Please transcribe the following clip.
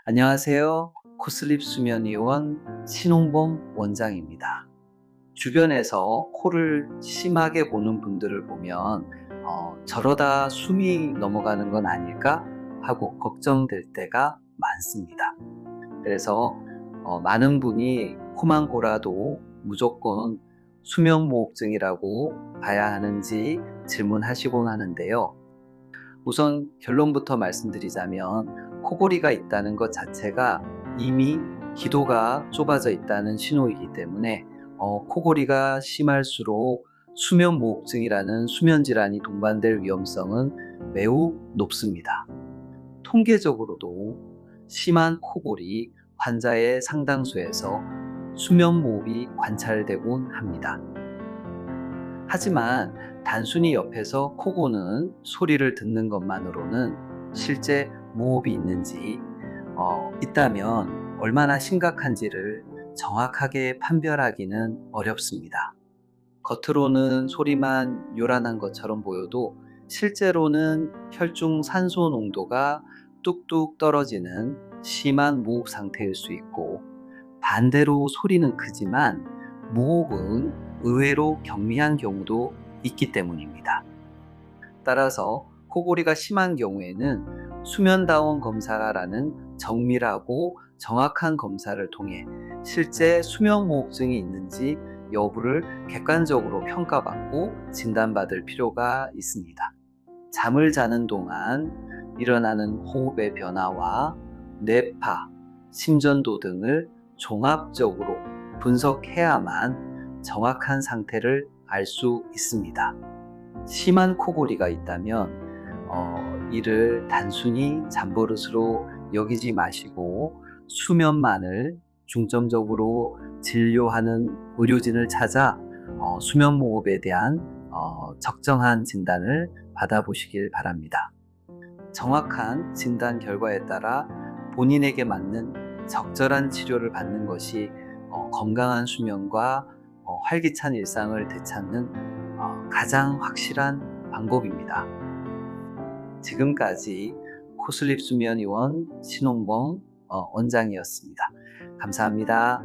안녕하세요. 코슬립 수면의원 신홍범 원장입니다. 주변에서 코를 심하게 고는 분들을 보면 저러다 숨이 넘어가는 건 아닐까 하고 걱정될 때가 많습니다. 그래서 많은 분이 코만 골아도 무조건 수면무호흡증이라고 봐야 하는지 질문하시곤 하는데요. 우선 결론부터 말씀드리자면 코골이가 있다는 것 자체가 이미 기도가 좁아져 있다는 신호이기 때문에 코골이가 심할수록 수면무호흡증이라는 수면질환이 동반될 위험성은 매우 높습니다. 통계적으로도 심한 코골이 환자의 상당수에서 수면무호흡이 관찰되곤 합니다. 하지만 단순히 옆에서 코 고는 소리를 듣는 것만으로는 실제 무호흡이 있는지, 있다면 얼마나 심각한지를 정확하게 판별하기는 어렵습니다. 겉으로는 소리만 요란한 것처럼 보여도 실제로는 혈중 산소 농도가 뚝뚝 떨어지는 심한 무호흡 상태일 수 있고, 반대로 소리는 크지만 무호흡은 의외로 경미한 경우도 있기 때문입니다. 따라서 코골이가 심한 경우에는 수면다원 검사라는 정밀하고 정확한 검사를 통해 실제 수면무호흡증이 있는지 여부를 객관적으로 평가받고 진단받을 필요가 있습니다. 잠을 자는 동안 일어나는 호흡의 변화와 뇌파, 심전도 등을 종합적으로 분석해야만 정확한 상태를 알 수 있습니다. 심한 코골이가 있다면 이를 단순히 잠버릇으로 여기지 마시고 수면만을 중점적으로 진료하는 의료진을 찾아 수면무호흡에 대한 적정한 진단을 받아보시길 바랍니다. 정확한 진단 결과에 따라 본인에게 맞는 적절한 치료를 받는 것이 건강한 수면과 활기찬 일상을 되찾는 가장 확실한 방법입니다. 지금까지 코슬립 수면의원 신홍범 원장이었습니다. 감사합니다.